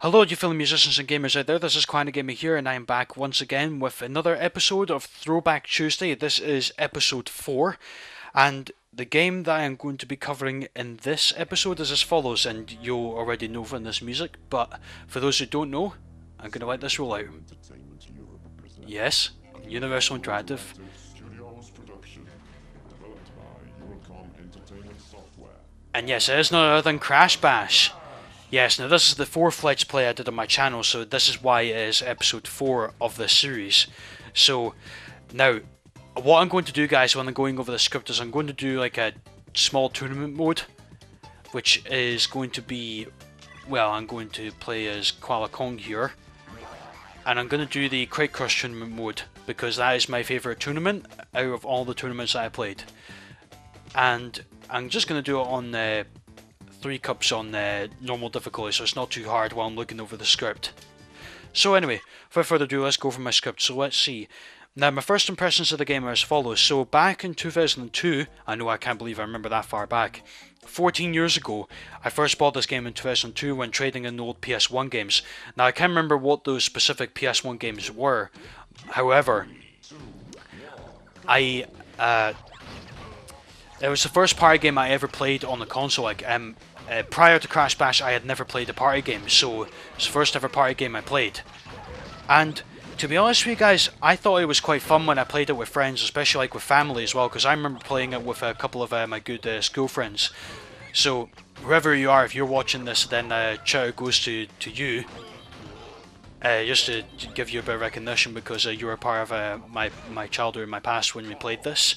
Hello, you fellow musicians and gamers out there. This is Clarinetgamer here, and I am back once again with another episode of Throwback Tuesday. This is episode 4, and the game that I am going to be covering in this episode is as follows. And you'll already know from this music, but for those who don't know, I'm going to let this roll out. Yes, Universal Interactive. And yes, it is none other than Crash Bash. Yes, now this is the fourth Let's Play I did on my channel, so this is why it is episode 4 of this series. So, now, what I'm going to do, guys, when I'm going over the script is I'm going to do like a small tournament mode, which is going to be, well, I'm going to play as Koala Kong here, and I'm going to do the Crate Crush tournament mode, because that is my favourite tournament out of all the tournaments that I played. And I'm just going to do it on 3 cups on normal difficulty, so it's not too hard while I'm looking over the script. So anyway, without further ado, let's go for my script. So let's see. Now, my first impressions of the game are as follows. So back in 2002, I know I can't believe I remember that far back, 14 years ago, I first bought this game in 2002 when trading in old PS1 games. Now, I can't remember what those specific PS1 games were. However, it was the first party game I ever played on the console. Prior to Crash Bash, I had never played a party game, so it's the first ever party game I played. And to be honest with you guys, I thought it was quite fun when I played it with friends, especially like with family as well, because I remember playing it with a couple of my good school friends. So whoever you are, if you're watching this, then shout out goes to you. Just to give you a bit of recognition, because you were part of my childhood and my past when we played this.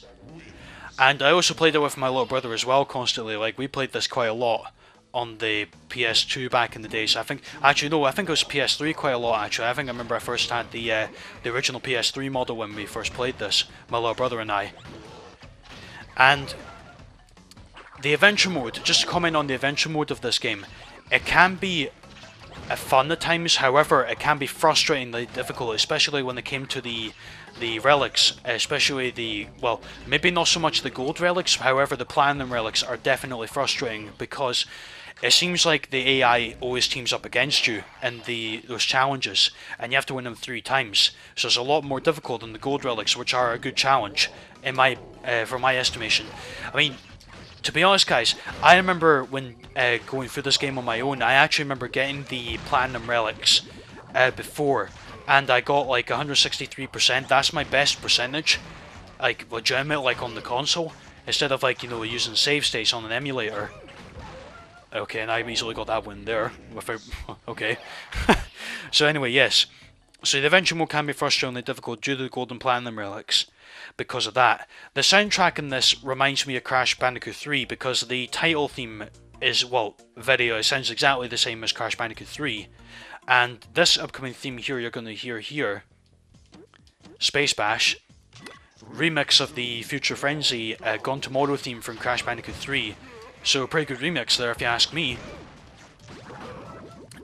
And I also played it with my little brother as well constantly. Like, we played this quite a lot on the PS2 back in the days. I think it was PS3 quite a lot actually. I remember I first had the original PS3 model when we first played this, my little brother and I. And the adventure mode, just to comment on the adventure mode of this game, it can be fun at times. However, it can be frustratingly difficult, especially when it came to the relics, especially well, maybe not so much the gold relics, however the platinum relics are definitely frustrating, because it seems like the AI always teams up against you in those challenges, and you have to win them 3 times, so it's a lot more difficult than the gold relics, which are a good challenge in for my estimation. I mean, to be honest guys, I remember when going through this game on my own, I actually remember getting the platinum relics before, and I got like 163%. That's my best percentage, like legitimate, like on the console, instead of like, you know, using save states on an emulator. Okay, and I easily got that one there. Okay. So anyway, yes. So the adventure mode can be frustratingly difficult due to the gold and platinum relics. Because of that, the soundtrack in this reminds me of Crash Bandicoot 3, because the title theme is, well, it sounds exactly the same as Crash Bandicoot 3. And this upcoming theme here you're going to hear here, Space Bash, remix of the Future Frenzy Gone Tomorrow theme from Crash Bandicoot 3. So a pretty good remix there if you ask me.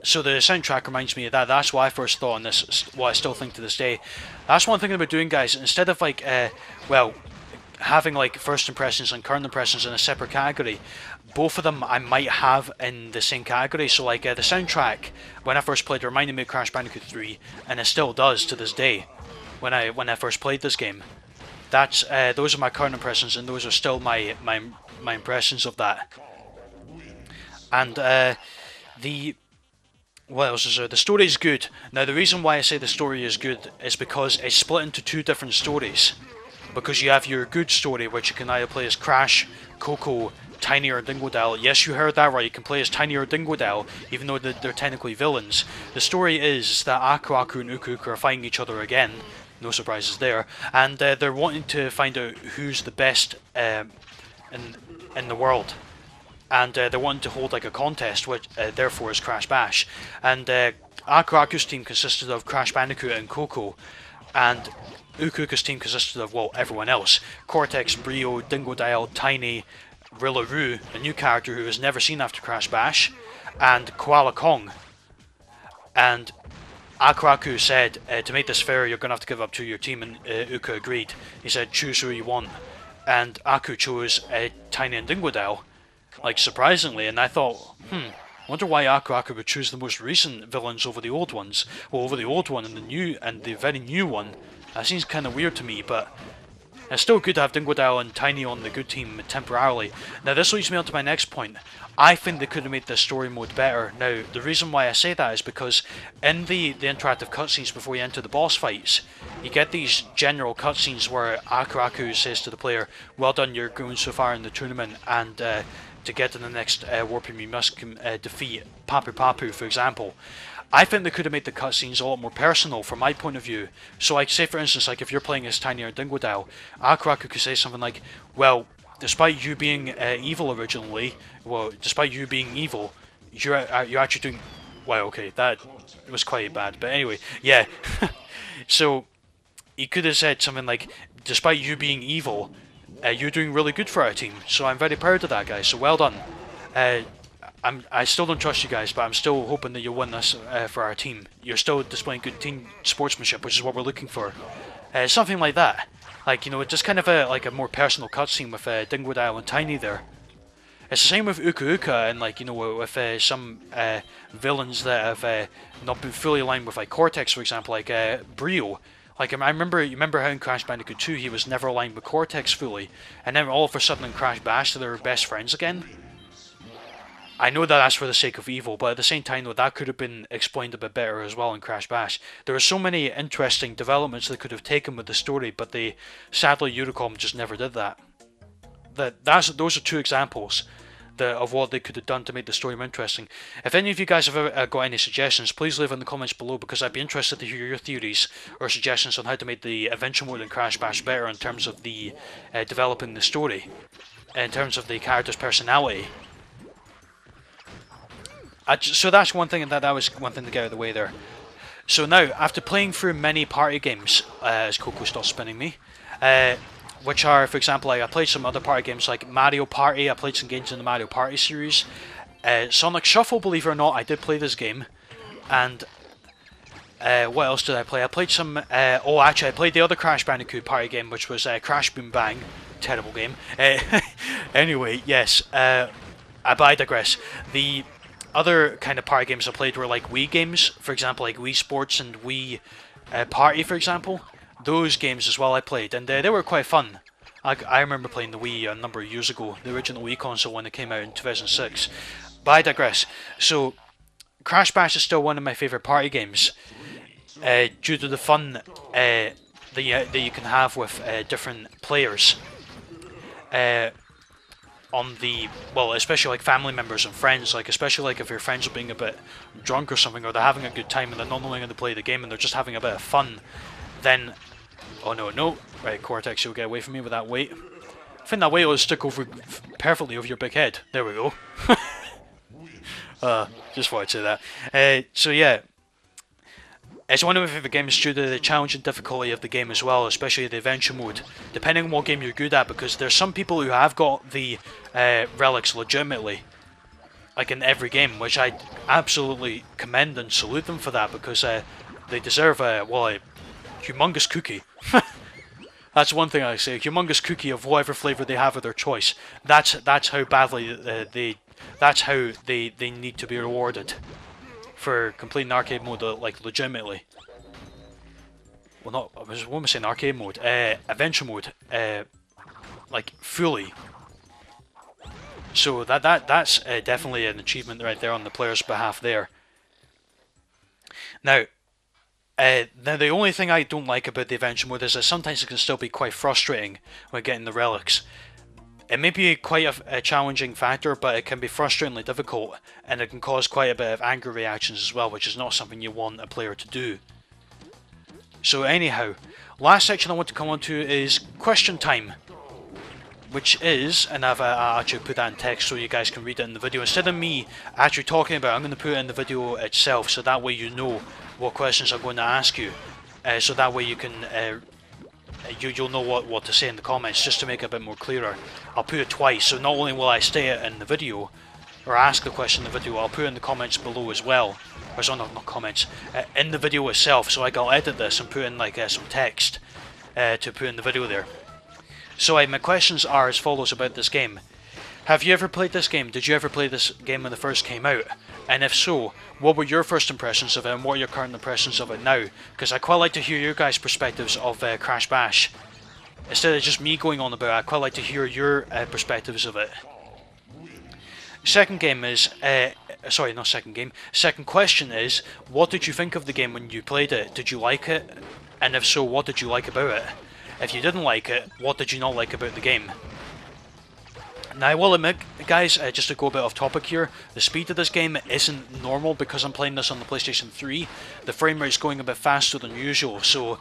So the soundtrack reminds me of that. That's what I first thought on this, what I still think to this day. That's one thing about doing, guys. Instead of like, well, having like first impressions and current impressions in a separate category, both of them I might have in the same category. So like the soundtrack, when I first played, it reminded me of Crash Bandicoot 3, and it still does to this day. When I first played this game, that's those are my current impressions, and those are still my impressions of that. And what else is there? The story is good. Now, the reason why I say the story is good is because it's split into 2 different stories. Because you have your good story, which you can either play as Crash, Coco, Tiny, or Dingodile. Yes, you heard that right. You can play as Tiny or Dingodile, even though they're technically villains. The story is that Aku Aku and Uku Uku are fighting each other again. No surprises there. And they're wanting to find out who's the best in the world. And they wanted to hold like a contest, which therefore is Crash Bash. And Aku Aku's team consisted of Crash Bandicoot and Coco, and Uku Uku's team consisted of, well, everyone else. Cortex, Brio, Dingodile, Tiny, Rillaru, a new character who was never seen after Crash Bash, and Koala Kong. And Aku Aku said, to make this fair, you're going to have to give up to your team, and Uku agreed. He said, choose who you want. And Aku chose Tiny and Dingodile, like surprisingly, and I thought, I wonder why Aku Aku would choose the most recent villains over the old ones. Well, over the old one and the very new one. That seems kind of weird to me, but it's still good to have Dingodile and Tiny on the good team temporarily. Now this leads me on to my next point. I think they could have made this story mode better. Now, the reason why I say that is because in the interactive cutscenes before you enter the boss fights, you get these general cutscenes where Aku Aku says to the player, well done, you're going so far in the tournament, and to get to the next Warping you must defeat Papu Papu, for example. I think they could have made the cutscenes a lot more personal from my point of view. So like, say for instance, like if you're playing as Tiny or Dingodile, Aku Aku could say something like, well, despite you being evil originally, you're actually doing... Well, okay, that was quite bad, but anyway, yeah. So, he could have said something like, despite you being evil, you're doing really good for our team, so I'm very proud of that, guys, so well done. I still don't trust you guys, but I'm still hoping that you'll win this for our team. You're still displaying good team sportsmanship, which is what we're looking for. Something like that. Like, you know, just kind of a more personal cutscene with Dingodile and Tiny there. It's the same with Uka Uka and, like, you know, with some villains that have not been fully aligned with, like, Cortex, for example, like Brio. Like, you remember how in Crash Bandicoot 2 he was never aligned with Cortex fully, and then all of a sudden in Crash Bash they were best friends again? I know that that's for the sake of evil, but at the same time though, that could have been explained a bit better as well in Crash Bash. There were so many interesting developments they could have taken with the story, but sadly Unicom just never did that. Those are two examples of what they could have done to make the story more interesting. If any of you guys have ever got any suggestions, please leave in the comments below, because I'd be interested to hear your theories or suggestions on how to make the adventure mode in Crash Bash better in terms of the developing the story, in terms of the character's personality. So that's one thing, and that was one thing to get out of the way there. So now, after playing through many party games, as Coco stops spinning me, which are, for example, I played some other party games like Mario Party, I played some games in the Mario Party series, Sonic Shuffle, believe it or not, I did play this game, and what else did I play? I played some, actually I played the other Crash Bandicoot party game, which was Crash Boom Bang, terrible game. Anyway, yes, but I digress. The other kind of party games I played were like Wii games, for example, like Wii Sports and Wii Party, for example. Those games as well I played, and they were quite fun. I remember playing the Wii a number of years ago, the original Wii console when it came out in 2006. But I digress. So, Crash Bash is still one of my favourite party games, due to the fun that you can have with different players. Especially like family members and friends, like especially like if your friends are being a bit drunk or something, or they're having a good time and they're not knowing how to play the game and they're just having a bit of fun, then, oh no, right, Cortex, you'll get away from me with that weight. I think that weight will stick perfectly over your big head. There we go. Just thought I'd say that. So yeah, it's one of my favourite games due to the challenge and difficulty of the game as well, especially the adventure mode, depending on what game you're good at, because there's some people who have got the relics legitimately, like in every game, which I absolutely commend and salute them for that, because they deserve a humongous cookie. That's one thing I say, a humongous cookie of whatever flavour they have of their choice. That's how badly they need to be rewarded for completing arcade mode, like legitimately. Well, not, what am I saying, arcade mode? Adventure mode, like fully. So that's definitely an achievement right there on the player's behalf there. Now the only thing I don't like about the adventure mode is that sometimes it can still be quite frustrating when getting the relics. It may be quite a challenging factor, but it can be frustratingly difficult, and it can cause quite a bit of anger reactions as well, which is not something you want a player to do. So anyhow, last section I want to come on to is question time, which is, and I've actually put that in text so you guys can read it in the video. Instead of me actually talking about it, I'm going to put it in the video itself, so that way you know what questions I'm going to ask you, so that way you can you'll know what to say in the comments, just to make it a bit more clearer. I'll put it twice, so not only will I state it in the video, or ask the question in the video, I'll put it in the comments below as well. Or sorry, not comments, in the video itself, so I'll edit this and put in like some text to put in the video there. So my questions are as follows about this game. Have you ever played this game? Did you ever play this game when it first came out? And if so, what were your first impressions of it and what are your current impressions of it now? Because I quite like to hear your guys' perspectives of Crash Bash. Instead of just me going on about it, I quite like to hear your perspectives of it. Second game is, sorry, not second game. Second question is, what did you think of the game when you played it? Did you like it? And if so, what did you like about it? If you didn't like it, what did you not like about the game? Now I will admit, guys, just to go a bit off topic here, the speed of this game isn't normal because I'm playing this on the PlayStation 3. The frame rate's going a bit faster than usual, so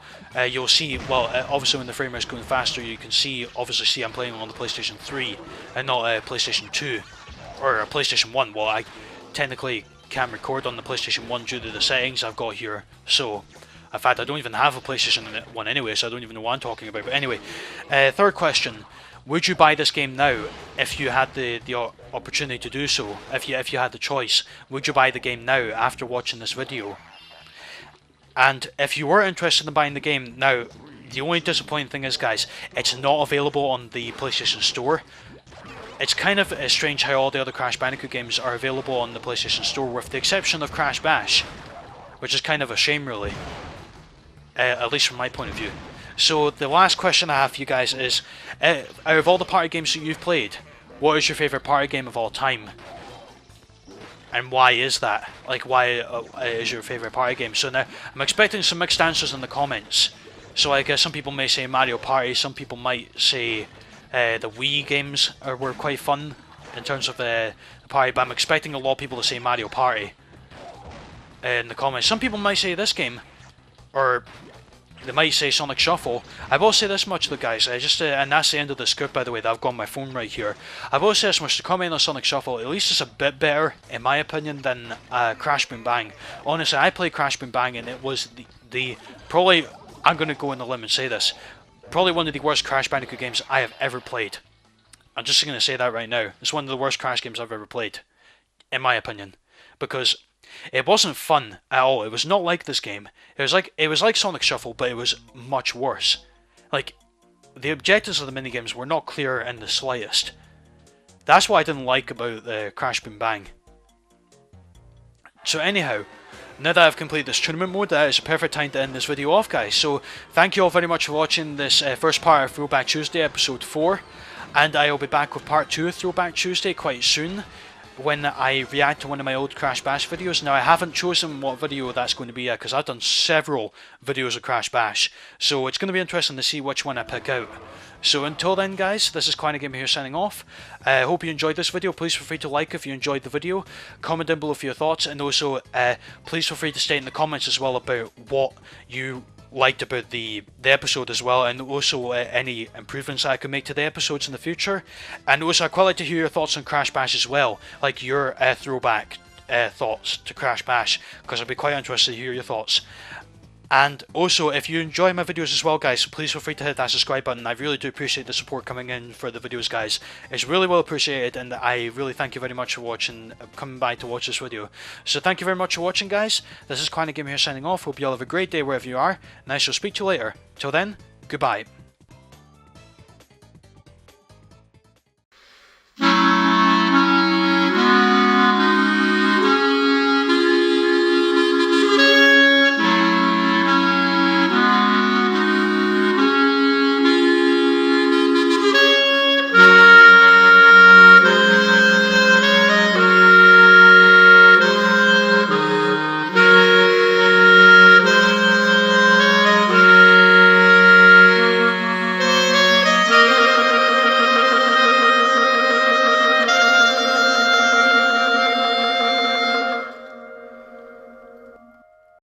you'll see, well, obviously when the frame rate's going faster, you can obviously I'm playing on the PlayStation 3 and not PlayStation 2 or PlayStation 1. Well, I technically can't record on the PlayStation 1 due to the settings I've got here, so in fact I don't even have a PlayStation 1 anyway, so I don't even know what I'm talking about. But anyway, third question. Would you buy this game now if you had the opportunity to do so? If you had the choice, would you buy the game now after watching this video? And if you were interested in buying the game now, the only disappointing thing is, guys, it's not available on the PlayStation Store. It's kind of strange how all the other Crash Bandicoot games are available on the PlayStation Store, with the exception of Crash Bash, which is kind of a shame, really. At least from my point of view. So the last question I have for you guys is, out of all the party games that you've played, what is your favourite party game of all time? And why is that? Like, why is your favourite party game? So now, I'm expecting some mixed answers in the comments. So I guess some people may say Mario Party, some people might say the Wii games were quite fun in terms of the party, but I'm expecting a lot of people to say Mario Party in the comments. Some people might say this game, or they might say Sonic Shuffle. I will say this much though, guys, and that's the end of the script, by the way, that I've got on my phone right here. I will say this much, to comment on Sonic Shuffle, at least it's a bit better, in my opinion, than Crash Boom Bang. Honestly, I played Crash Boom Bang and it was the probably, I'm going to go on the limb and say this, probably one of the worst Crash Bandicoot games I have ever played. I'm just going to say that right now. It's one of the worst Crash games I've ever played, in my opinion, because it wasn't fun at all. It was not like this game. It was like Sonic Shuffle, but it was much worse. Like, the objectives of the minigames were not clear in the slightest. That's what I didn't like about the Crash Boom Bang. So anyhow, now that I've completed this tournament mode, that is a perfect time to end this video off, guys. So thank you all very much for watching this first part of Throwback Tuesday, episode 4. And I will be back with part 2 of Throwback Tuesday quite soon, when I react to one of my old Crash Bash videos. Now I haven't chosen what video that's going to be yet, because I've done several videos of Crash Bash, so it's going to be interesting to see which one I pick out. So until then, guys, this is Clarinetgamer here signing off. I hope you enjoyed this video. Please feel free to like if you enjoyed the video, comment down below for your thoughts, and also please feel free to state in the comments as well about what you liked about the episode as well, and also any improvements I can make to the episodes in the future. And also I'd quite like to hear your thoughts on Crash Bash as well, like your throwback thoughts to Crash Bash, because I'd be quite interested to hear your thoughts. And also, if you enjoy my videos as well, guys, please feel free to hit that subscribe button. I really do appreciate the support coming in for the videos, guys. It's really well appreciated, and I really thank you very much for watching, coming by to watch this video. So thank you very much for watching, guys. This is Clarinetgamer here signing off. Hope you all have a great day wherever you are, and I shall speak to you later. Till then, goodbye.